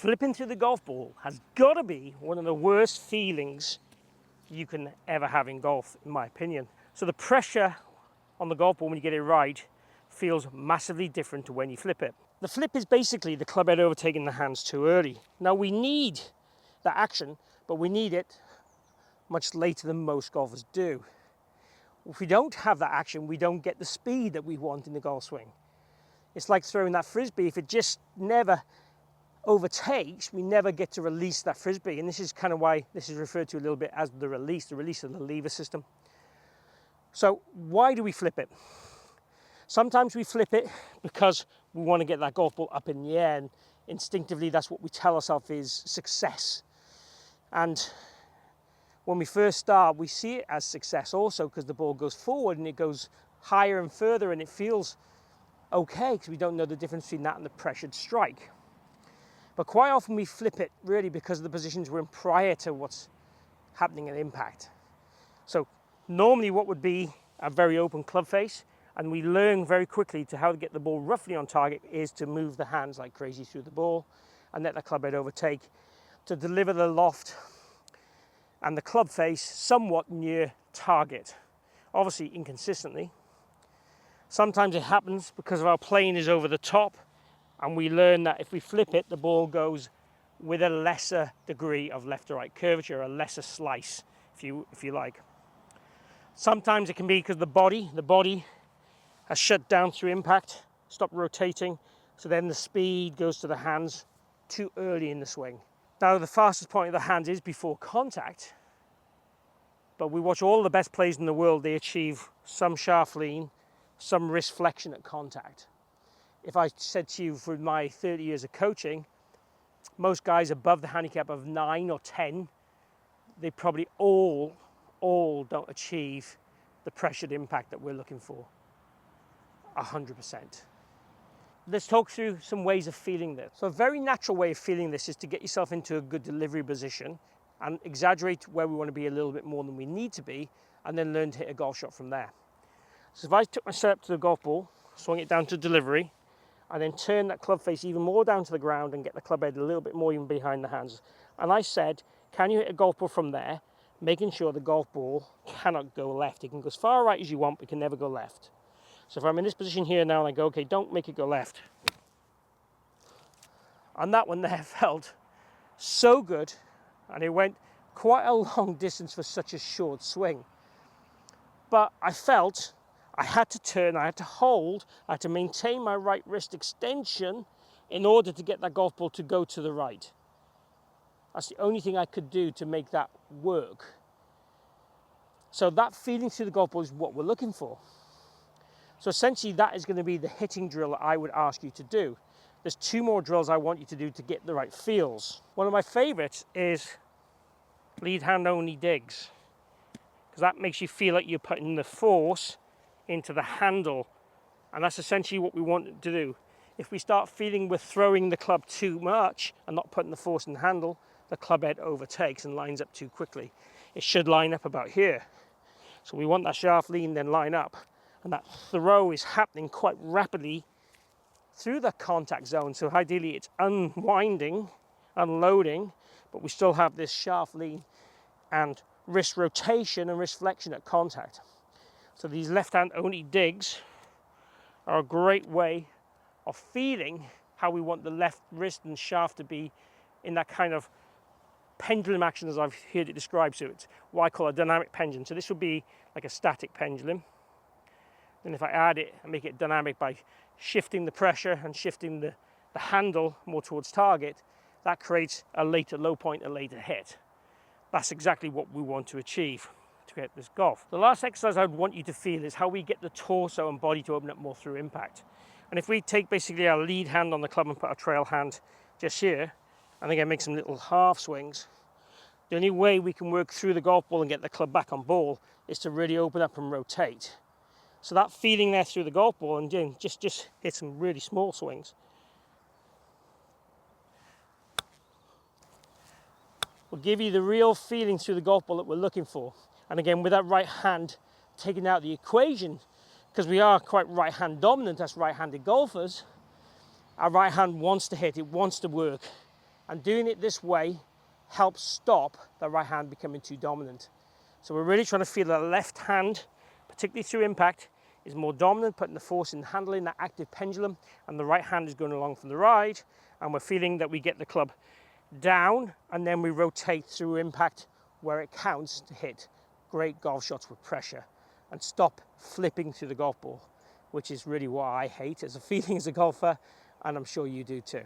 Flipping through the golf ball has got to be one of the worst feelings you can ever have in golf, in my opinion. So the pressure on the golf ball when you get it right feels massively different to when you flip it. The flip is basically the club head overtaking the hands too early. Now we need that action, but we need it much later than most golfers do. If we don't have that action, we don't get the speed that we want in the golf swing. It's like throwing that frisbee. If it just never overtakes, we never get to release that frisbee. And this is kind of why this is referred to a little bit as the release of the lever system. So why do we flip it? Sometimes we flip it because we want to get that golf ball up in the air, and instinctively that's what we tell ourselves is success. And when we first start, we see it as success also because the ball goes forward and it goes higher and further and it feels okay because we don't know the difference between that and the pressured strike. But quite often we flip it really because of the positions we're in prior to what's happening at impact. So normally what would be a very open club face, and we learn very quickly to how to get the ball roughly on target, is to move the hands like crazy through the ball and let the club head overtake to deliver the loft and the club face somewhat near target. Obviously inconsistently. Sometimes it happens because of our plane is over the top, and we learn that if we flip it, the ball goes with a lesser degree of left to right curvature, a lesser slice, if you like. Sometimes it can be because the body has shut down through impact, stopped rotating, so then the speed goes to the hands too early in the swing. Now the fastest point of the hands is before contact, but we watch all the best players in the world, they achieve some shaft lean, some wrist flexion at contact. If I said to you for my 30 years of coaching, most guys above the handicap of 9 or 10, they probably all don't achieve the pressured impact that we're looking for, 100%. Let's talk through some ways of feeling this. So a very natural way of feeling this is to get yourself into a good delivery position and exaggerate where we want to be a little bit more than we need to be, and then learn to hit a golf shot from there. So if I took my setup to the golf ball, swung it down to delivery, and then turn that club face even more down to the ground and get the club head a little bit more even behind the hands. And I said, can you hit a golf ball from there, making sure the golf ball cannot go left. It can go as far right as you want, but it can never go left. So if I'm in this position here now and I go, okay, don't make it go left. And that one there felt so good, and it went quite a long distance for such a short swing. But I felt I had to turn, I had to hold, I had to maintain my right wrist extension in order to get that golf ball to go to the right. That's the only thing I could do to make that work. So that feeling through the golf ball is what we're looking for. So essentially that is going to be the hitting drill that I would ask you to do. There's 2 more drills I want you to do to get the right feels. One of my favorites is lead hand only digs, because that makes you feel like you're putting the force into the handle, and that's essentially what we want to do. If we start feeling we're throwing the club too much and not putting the force in the handle, the club head overtakes and lines up too quickly. It should line up about here. So we want that shaft lean, then line up, and that throw is happening quite rapidly through the contact zone. So ideally it's unwinding, unloading, but we still have this shaft lean and wrist rotation and wrist flexion at contact. So these left hand only digs are a great way of feeling how we want the left wrist and shaft to be in that kind of pendulum action as I've heard it described. So it's what I call a dynamic pendulum. So this would be like a static pendulum. Then if I add it and make it dynamic by shifting the pressure and shifting the handle more towards target, that creates a later low point, a later hit. That's exactly what we want to achieve to hit this golf. The last exercise I'd want you to feel is how we get the torso and body to open up more through impact. And if we take basically our lead hand on the club and put our trail hand just here, and again make some little half swings, the only way we can work through the golf ball and get the club back on ball is to really open up and rotate. So that feeling there through the golf ball, and again, just hit some really small swings, will give you the real feeling through the golf ball that we're looking for. And again, with that right hand taken out of the equation, because we are quite right hand dominant as right-handed golfers, our right hand wants to hit, it wants to work, And doing it this way helps stop the right hand becoming too dominant. So we're really trying to feel that the left hand, particularly through impact, is more dominant, putting the force in handling that active pendulum, and the right hand is going along from the right, and we're feeling that we get the club down and then we rotate through impact where it counts to hit great golf shots with pressure and stop flipping through the golf ball, which is really what I hate as a feeling as a golfer, and I'm sure you do too.